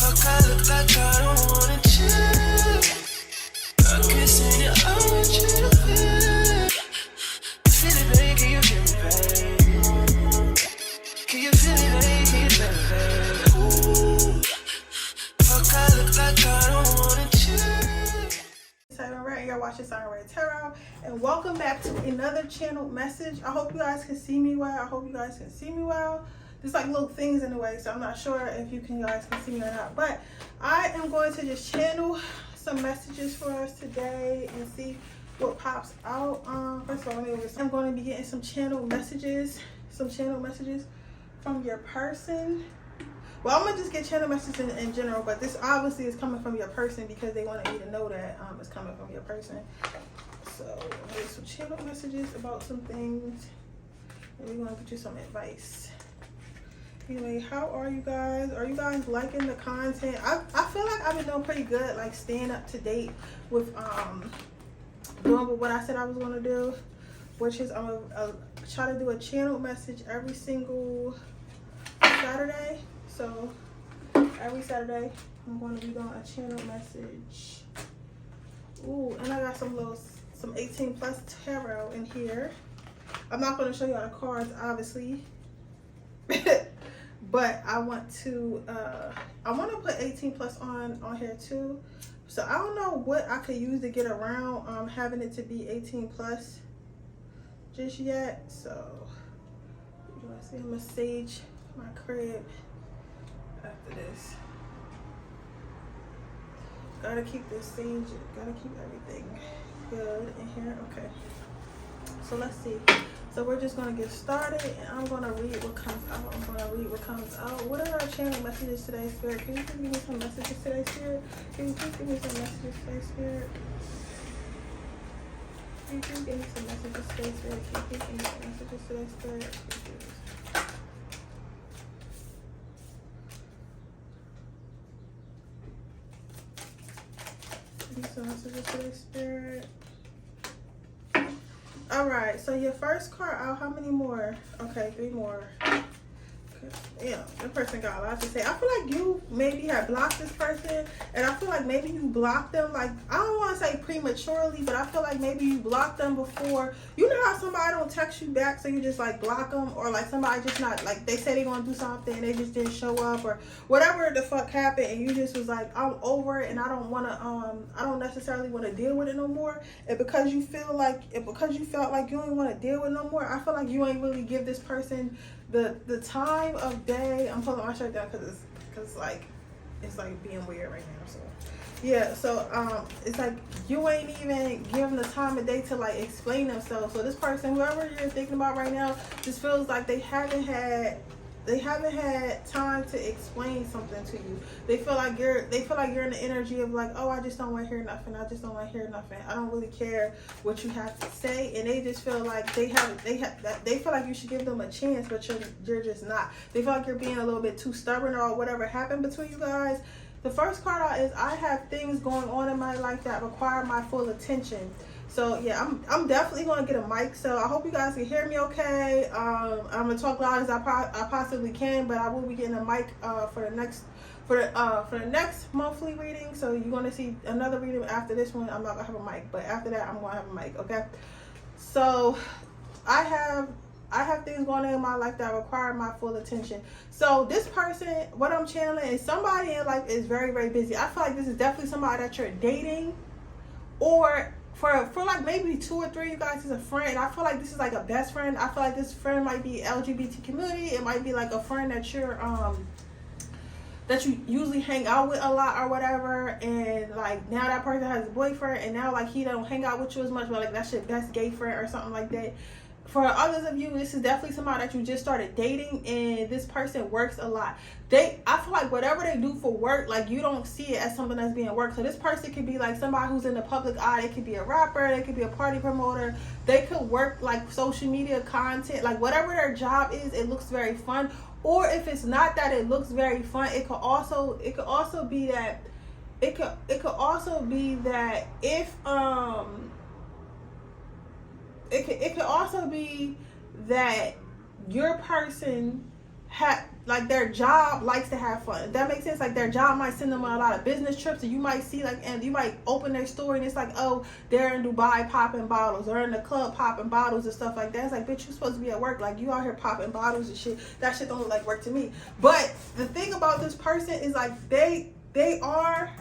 Fuck, I look like I don't wanna chill. I'm kissing you, I want you to feel it. Feel it, baby, can you feel me, baby? Can you feel it, baby, can you feel me, baby? Ooh. Fuck, I look like I don't wanna chill. Sirenredd, you're watching Sirenredd Tarot, and welcome back to another channel message. I hope you guys can see me well. There's like little things in the way, so I'm not sure if you guys can see me or not. But I am going to just channel some messages for us today and see what pops out. First of all, I'm going to be getting some channel messages from your person. Well, I'm gonna just get channel messages in general, but this obviously is coming from your person because they wanted me to know that it's coming from your person. So there's some channel messages about some things, and we're gonna get you some advice. Anyway, how are you guys? Are you guys liking the content? I feel like I've been doing pretty good, like staying up to date with doing what I said I was gonna do, which is I'm gonna try to do a channel message every single Saturday. So every Saturday I'm going to be doing a channel message. Ooh, and I got some 18 plus tarot in here. I'm not going to show you all the cards, obviously, but I want to put 18 plus on here too. So I don't know what I could use to get around having it to be 18 plus just yet. So you want to see, I'm gonna sage my crib after this. Gotta keep this sage, gotta keep everything good in here. Okay, so let's see. So we're just gonna get started, and I'm gonna read what comes out. What are our channel messages today, Spirit? Can you give me some messages today, Spirit? Can you please give me some messages today, Spirit? Can you please give me some messages today, Spirit? Can you please give me some messages today, Spirit? Some messages today, Spirit. All right, so your first card out. How many more? Okay, 3 more. Yeah, that person got a lot to say. I feel like you maybe have blocked this person, and I feel like maybe you blocked them, like, I don't want to say prematurely, but I feel like maybe you blocked them before. You know how somebody don't text you back, so you just like block them, or like somebody just not, like, they say they're gonna do something and they just didn't show up, or whatever the fuck happened, and you just was like, I'm over it and I don't want to I don't necessarily want to deal with it no more. And because you felt like you ain't want to deal with it no more, I feel like you ain't really give this person the time of day. I'm pulling my shirt down because it's like being weird right now. So yeah, so it's like you ain't even give them the time of day to like explain themselves. So this person, whoever you're thinking about right now, just feels like they haven't had time to explain something to you. They feel like you're in the energy of like, oh, I just don't want to hear nothing. I don't really care what you have to say. And they just feel like they feel like you should give them a chance, but you're just not. They feel like you're being a little bit too stubborn, or whatever happened between you guys. The first card out is I have things going on in my life that require my full attention. So yeah, I'm definitely gonna get a mic. So I hope you guys can hear me okay. I'm gonna talk loud as I possibly can, but I will be getting a mic for the next monthly reading. So you're gonna see another reading after this one. I'm not gonna have a mic, but after that I'm gonna have a mic. Okay. So I have things going on in my life that require my full attention. So this person, what I'm channeling is somebody in life is very, very busy. I feel like this is definitely somebody that you're dating, or for like maybe 2 or 3 of you guys is a friend. I feel like this is like a best friend. I feel like this friend might be LGBT community. It might be like a friend that that you usually hang out with a lot or whatever, and like now that person has a boyfriend, and now like he don't hang out with you as much, but like that's your best gay friend or something like that. For others of you, this is definitely somebody that you just started dating, and this person works a lot. I feel like whatever they do for work, like you don't see it as something that's being work. So this person could be like somebody who's in the public eye. They could be a rapper. They could be a party promoter. They could work like social media content. Like whatever their job is, it looks very fun. Or if it's not that it looks very fun, it could also be that if it could also be that your person like their job likes to have fun. If that makes sense. Like their job might send them on a lot of business trips, and you might see like, and you might open their story and it's like, oh, they're in Dubai popping bottles, or in the club popping bottles and stuff like that. It's like, bitch, you supposed to be at work. Like you out here popping bottles and shit. That shit don't look like work to me. But the thing about this person is like they are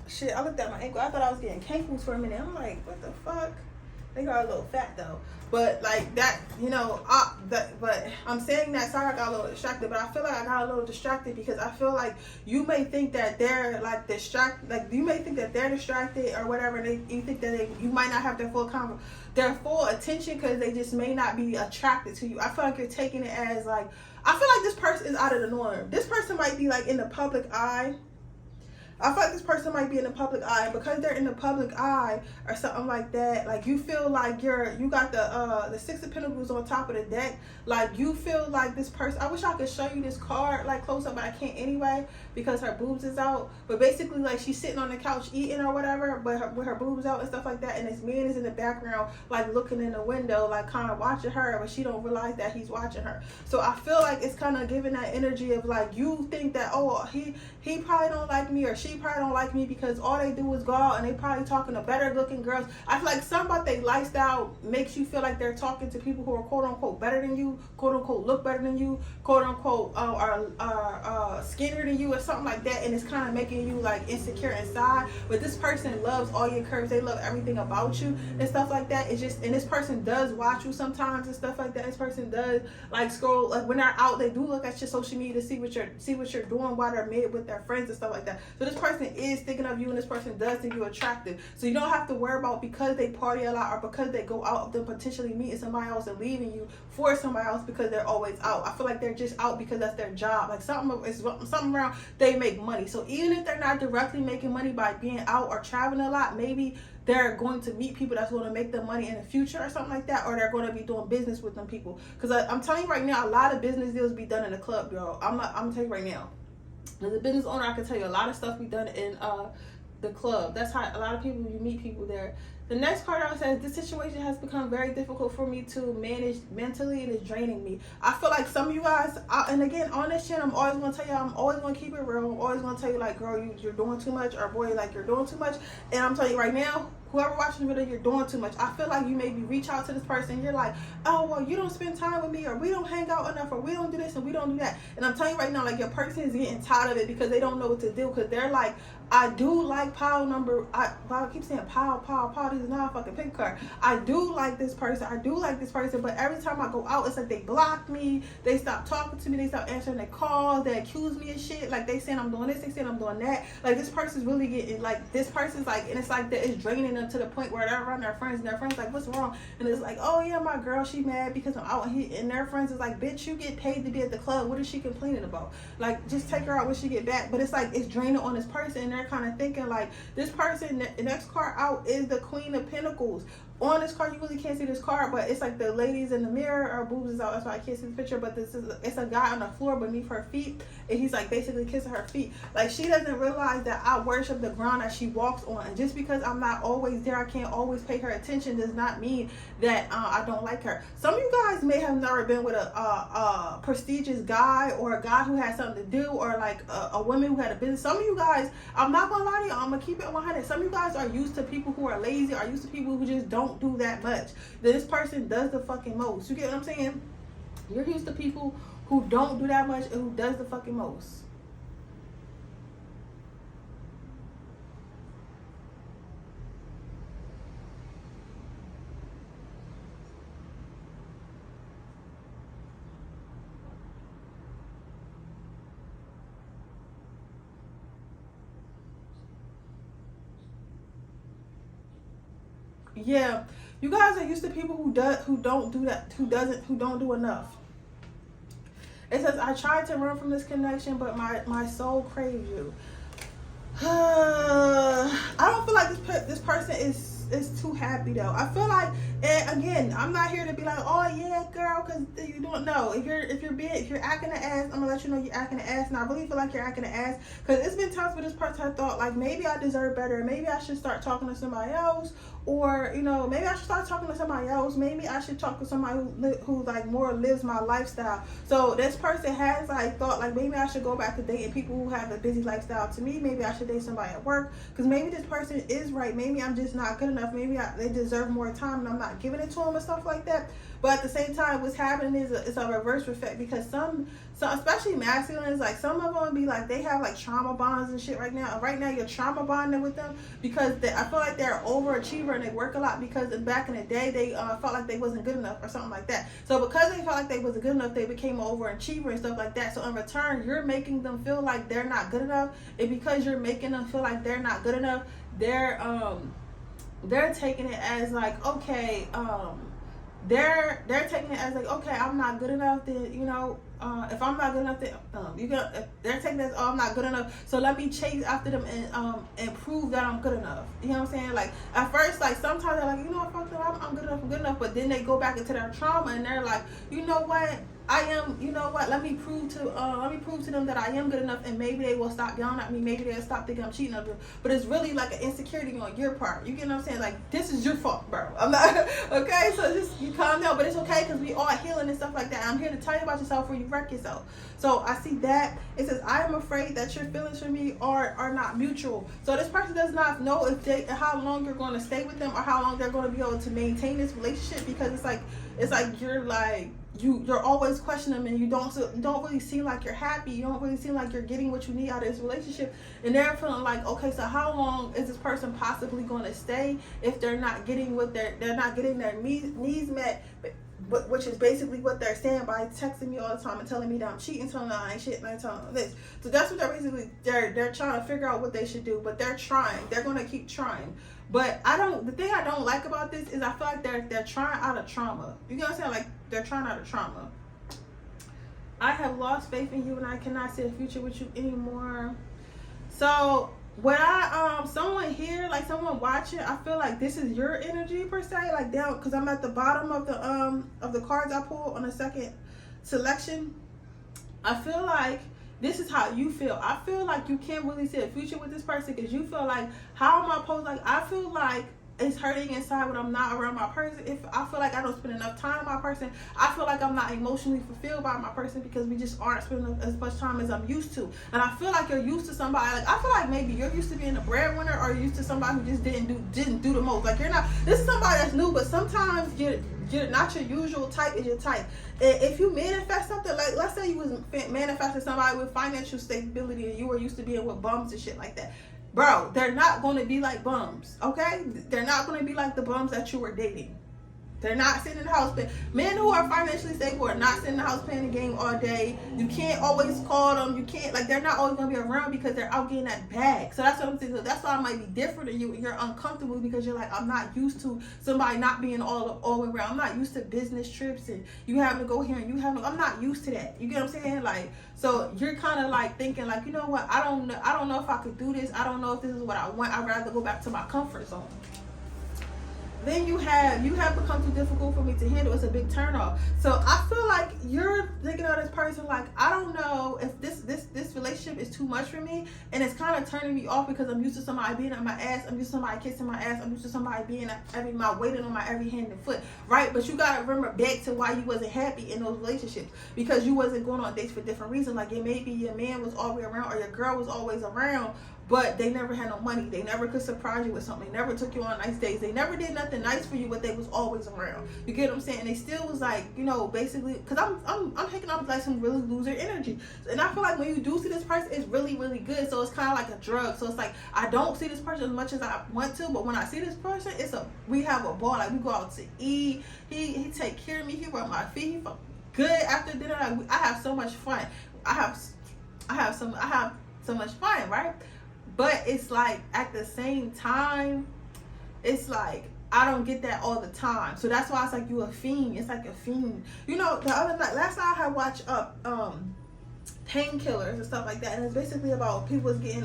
shit. I looked at my ankle. I thought I was getting cankles for a minute. I'm like, what the fuck? They got a little fat though. But like that, you know, but I'm saying that, sorry I got a little distracted, but I feel like I got a little distracted because I feel like you may think that they're like distracted, like you may think that they're distracted or whatever. You think that you might not have their full attention because they just may not be attracted to you. I feel like you're taking it as like, I feel like this person is out of the norm. This person might be like in the public eye. I feel like this person might be in the public eye, and because they're in the public eye or something like that, like you feel like you got the Six of Pentacles on top of the deck. Like you feel like this person, I wish I could show you this card like close up, but I can't anyway because her boobs is out. But basically like she's sitting on the couch eating or whatever, but with her boobs out and stuff like that, and this man is in the background like looking in the window, like kind of watching her, but she don't realize that he's watching her. So I feel like it's kind of giving that energy of like you think that, oh, he probably don't like me, or she probably don't like me because all they do is go out and they probably talking to better looking girls. I feel like something about their lifestyle makes you feel like they're talking to people who are quote unquote better than you, quote unquote look better than you, quote unquote are skinnier than you or something like that, and it's kind of making you like insecure inside. But this person loves all your curves, they love everything about you and stuff like that. It's just, and this person does watch you sometimes and stuff like that. This person does like scroll, like when they're out they do look at your social media to see what you're doing while they're made with their friends and stuff like that. So this person is thinking of you, and this person does think you attractive. So you don't have to worry about because they party a lot or because they go out them potentially meeting somebody else and leaving you for somebody else because they're always out. I feel like they're just out because that's their job. Like something around they make money. So even if they're not directly making money by being out or traveling a lot, maybe they're going to meet people that's going to make them money in the future or something like that, or they're going to be doing business with them people. Because I'm telling you right now, a lot of business deals be done in the club, girl. I'm going to tell you right now. As a business owner, I can tell you a lot of stuff be done in the club. That's how a lot of people, you meet people there. The next card out says, this situation has become very difficult for me to manage mentally and it's draining me. I feel like some of you guys, and again, on this channel, I'm always going to tell you, I'm always going to keep it real. I'm always going to tell you like, girl, you're doing too much, or boy, like you're doing too much. And I'm telling you right now, whoever watching the video, you're doing too much. I feel like you maybe reach out to this person, you're like, oh, well, you don't spend time with me, or we don't hang out enough, or we don't do this and we don't do that. And I'm telling you right now, like your person is getting tired of it because they don't know what to do, because they're like, I do like pile number, I keep saying pile, this is not a fucking pick card. I do like this person, but every time I go out, it's like they block me, they stop talking to me, they stop answering their calls, they accuse me of shit, like they saying I'm doing this, they saying I'm doing that. Like this person's really getting, like this person's like, and it's like that it's draining them to the point where they're around their friends, and their friends like, what's wrong? And it's like, oh yeah, my girl, she mad because I'm out here, and their friends is like, bitch, you get paid to be at the club, what is she complaining about? Like, just take her out when she get back. But it's like, it's draining on this person, and they're kind of thinking like, this person, the next card out is the Queen of Pentacles. On this card, you really can't see this card, but it's like the ladies in the mirror, her boobs is out, that's why I can't see the picture, but it's a guy on the floor beneath her feet, and he's like basically kissing her feet. Like, she doesn't realize that I worship the ground that she walks on, and just because I'm not always there, I can't always pay her attention, does not mean that I don't like her. Some of you guys may have never been with a prestigious guy, or a guy who had something to do, or like a woman who had a business. Some of you guys, I'm not gonna lie to you, I'm gonna keep it 100. Some of you guys are used to people who are lazy, are used to people who just don't do that much. This person does the fucking most. You get what I'm saying? You're used to people who don't do that much and who does the fucking most. Yeah, you guys are used to people who don't do enough. It says, I tried to run from this connection, but my soul craves you. I don't feel like this person is too happy though. I feel like, and again, I'm not here to be like, oh yeah, girl, because you don't know. If you're acting an ass, I'm gonna let you know you're acting an ass, and I really feel like you're acting an ass, because it's been times where this person I thought like, maybe I deserve better, maybe I should start talking to somebody else, or you know, maybe I should start talking to somebody else. Maybe I should talk to somebody who like more lives my lifestyle. So this person has like thought like maybe I should go back to dating people who have a busy lifestyle. To me, maybe I should date somebody at work, because maybe this person is right. Maybe I'm just not good enough. Maybe they deserve more time and I'm not giving it to them and stuff like that. But at the same time, what's happening is it's a reverse effect, because some especially masculines, like some of them be like they have like trauma bonds and shit right now. Right now, you're trauma bonding with them because I feel like they're overachiever and they work a lot, because back in the day they felt like they wasn't good enough or something like that. So because they felt like they wasn't good enough, they became an overachiever and stuff like that. So in return, you're making them feel like they're not good enough, and because you're making them feel like they're not good enough, they're taking it as like, okay, they're taking it as like, okay, I'm not good enough, then you know, if I'm not good enough, then they're taking it as, oh, I'm not good enough, so let me chase after them and prove that I'm good enough. You know what I'm saying? Like at first, like sometimes they're like, you know what, fuck that, I'm good enough, but then they go back into their trauma and they're like, you know what, I am, you know what, let me prove to them that I am good enough, and maybe they will stop yelling at me, maybe they'll stop thinking I'm cheating on them. But it's really like an insecurity on your part. You get what I'm saying? Like, this is your fault, bro. I'm not, okay? So just, you calm down, but it's okay, because we all healing and stuff like that. I'm here to tell you about yourself before you wreck yourself. So I see that. It says, I am afraid that your feelings for me are not mutual. So this person does not know how long you're going to stay with them, or how long they're going to be able to maintain this relationship, because it's like you're like, you're always questioning them, and you don't really seem like you're happy. You don't really seem like you're getting what you need out of this relationship, and they're feeling like, okay, so how long is this person possibly going to stay if they're not getting what they're not getting their needs met, but which is basically what they're saying by texting me all the time and telling me that I'm cheating, telling them I ain't shit, and I'm telling them this. So that's what they're trying to figure out what they should do, but they're trying. They're going to keep trying. But the thing I don't like about this is I feel like they're trying out of trauma. You know what I'm saying? Like, they're trying out of trauma. I have lost faith in you and I cannot see a future with you anymore. So when someone here, like someone watching, I feel like this is your energy per se, like down, because I'm at the bottom of the cards I pulled on the second selection. I feel like this is how you feel. I feel like you can't really see a future with this person, because you feel like, how am I supposed, like, I feel like it's hurting inside when I'm not around my person. If I feel like I don't spend enough time with my person, I feel like I'm not emotionally fulfilled by my person, because we just aren't spending as much time as I'm used to. And I feel like you're used to somebody, like, I feel like maybe you're used to being a breadwinner, or you're used to somebody who just didn't do the most. Like, you're not, this is somebody that's new, but sometimes you're not your usual type is your type. And if you manifest something, like let's say you was manifesting somebody with financial stability and you were used to being with bums and shit like that, bro, they're not going to be like bums, okay? They're not going to be like the bums that you were dating. They're not sitting in the house playing. Men who are financially stable are not sitting in the house playing the game all day. You can't always call them. You can't, like, they're not always going to be around because they're out getting that bag. So that's what I'm saying. So that's why I might be different than you, and you're uncomfortable because you're like, I'm not used to somebody not being all the way around. I'm not used to business trips and you having to go here and I'm not used to that. You get what I'm saying? Like, so you're kind of like thinking like, you know what? I don't know if I could do this. I don't know if this is what I want. I'd rather go back to my comfort zone. Then you have become too difficult for me to handle. It's a big turnoff. So I feel like you're thinking of this person like, I don't know if this relationship is too much for me, and it's kind of turning me off because I'm used to somebody being on my ass. I'm used to somebody kissing my ass. I'm used to somebody being waiting on my every hand and foot, right? But you gotta remember back to why you wasn't happy in those relationships, because you wasn't going on dates for different reasons. Like, maybe your man was always around or your girl was always around, but they never had no money. They never could surprise you with something. They never took you on nice days. They never did nothing nice for you, but they was always around. You get what I'm saying? And they still was like, you know, basically, because I'm picking up like some really loser energy. And I feel like when you do see this person, it's really, really good. So it's kind of like a drug. So it's like, I don't see this person as much as I want to, but when I see this person, we have a ball. Like, we go out to eat. He take care of me. He rub my feet. He fuck good after dinner. Like, I have so much fun. I have so much fun, right? But it's like, at the same time, it's like, I don't get that all the time. So that's why it's like, you a fiend. It's like a fiend. You know, the other night, last night I had watched painkillers and stuff like that. And it's basically about people getting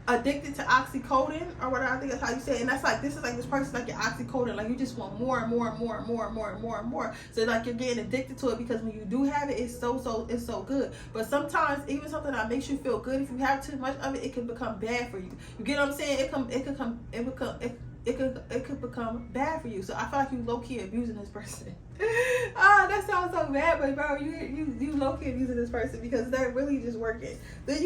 addicted to oxycodone or whatever. I think that's how you say it. And that's like, this is like, this person's like your oxycodone. Like, you just want more and more and more and more and more and more and more. So like, you're getting addicted to it because when you do have it, it's so good. But sometimes even something that makes you feel good, if you have too much of it, it can become bad for you. You get what I'm saying? it could become bad for you. So I feel like you low-key abusing this person. That sounds so bad, but bro, you low-key abusing this person because they're really just working. Then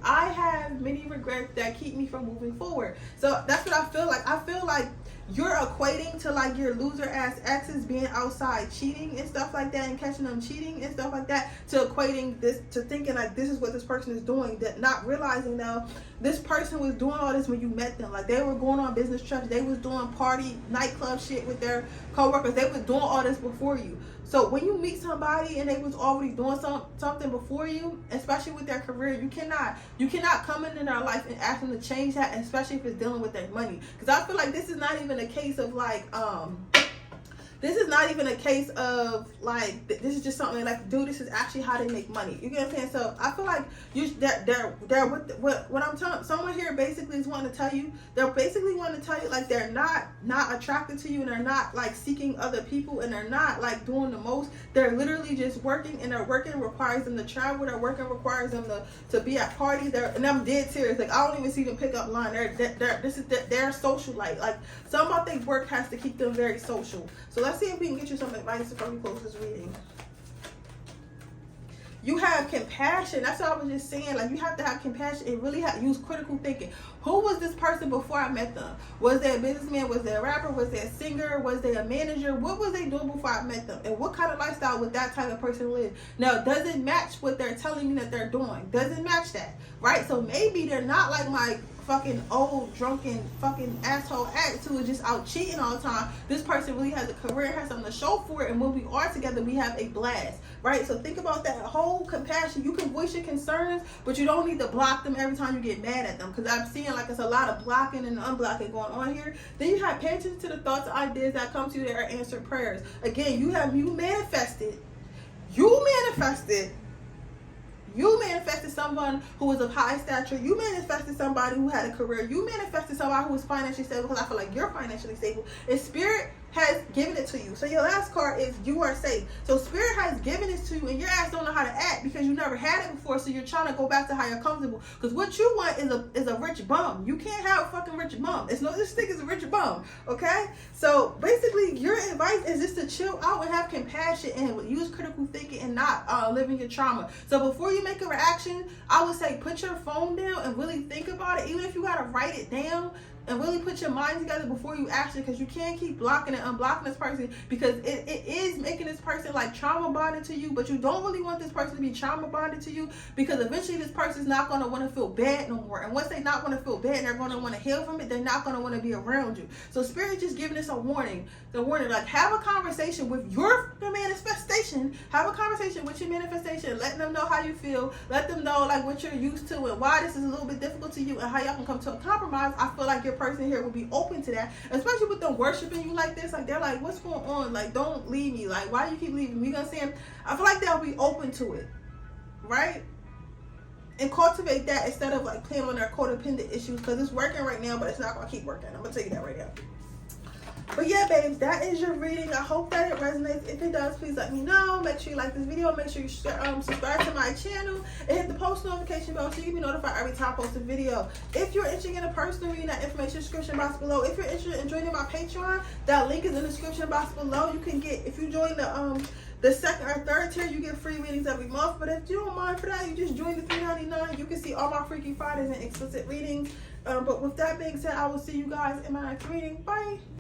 I have many regrets that keep me from moving forward. So that's what I feel like. I feel like you're equating to like your loser ass exes being outside cheating and stuff like that, and catching them cheating and stuff like that, to equating this to thinking like this is what this person is doing, that not realizing though this person was doing all this when you met them. Like they were going on business trips, they was doing party nightclub shit with their coworkers, they was doing all this before you. So when you meet somebody and they was already doing something before you, especially with their career, you cannot come into their life and ask them to change that, especially if it's dealing with their money. Because I feel like this is not even a case of like this is not even a case of like this is just something like, dude, this is actually how they make money. You get what I'm saying? So I feel like they're with what I'm telling someone here basically is wanting to tell you. They're basically wanting to tell you like they're not attracted to you, and they're not like seeking other people, and they're not like doing the most. They're literally just working, and their working requires them to travel. Their working requires them to be at parties. And I'm dead serious. Like I don't even see them pick up line. They're social like some about their work has to keep them very social. So let's see if we can get you some advice before we close this reading. You have compassion. That's what I was just saying. Like you have to have compassion and really have use critical thinking. Who was this person before I met them? Was they a businessman? Was they a rapper? Was they a singer? Was they a manager? What was they doing before I met them? And what kind of lifestyle would that type of person live? Now, does it match what they're telling me that they're doing? Does it match that? Right? So maybe they're not like my fucking old drunken fucking asshole attitude, just out cheating all the time. This person really has a career, has something to show for it, and when we are together we have a blast, right? So think about that whole compassion. You can voice your concerns, but you don't need to block them every time you get mad at them, because I'm seeing like it's a lot of blocking and unblocking going on here. Then you have pay attention to the thoughts and ideas that come to you that are answered prayers. Again, you manifested someone who was of high stature. You manifested somebody who had a career. You manifested somebody who was financially stable, because I feel like you're financially stable. And Spirit has given it to you. So your last card is you are safe. So Spirit has given it to you, and your ass don't know how to act because you never had it before. So you're trying to go back to how you're comfortable. Because what you want is a rich bum. You can't have a fucking rich bum. It's no such thing as a rich bum. Okay? So basically, your advice is just to chill out and have compassion and use critical thinking and not live in your trauma. So before you make a reaction, I would say put your phone down and really think about it. Even if you gotta write it down, and really put your mind together before you action, because you can't keep blocking and unblocking this person, because it is making this person like trauma bonded to you. But you don't really want this person to be trauma bonded to you, because eventually this person's not going to want to feel bad no more. And once they not want to feel bad and they're going to want to heal from it, they're not going to want to be around you. So Spirit just giving us a warning. The warning, like, have a conversation with your manifestation. Have a conversation with your manifestation, letting them know how you feel. Let them know like what you're used to and why this is a little bit difficult to you, and how y'all can come to a compromise. I feel like your person here will be open to that, especially with them worshiping you like this. Like they're like, what's going on? Like, don't leave me. Like, why do you keep leaving me? You know what I'm saying? I feel like they'll be open to it, right? And cultivate that instead of like playing on their codependent issues, because it's working right now, but it's not gonna keep working. I'm gonna tell you that right now. But yeah, babes, that is your reading. I hope that it resonates. If it does, please let me know. Make sure you like this video. Make sure you subscribe to my channel and hit the post notification bell so you can be notified every time I post a video. If you're interested in a personal reading, that information in the description box below. If you're interested in joining my Patreon, that link is in the description box below. You can get, if you join the second or third tier, you get free readings every month. But if you don't mind for that, you just join the $3.99. You can see all my Freaky Fridays and explicit readings. But with that being said, I will see you guys in my next reading. Bye.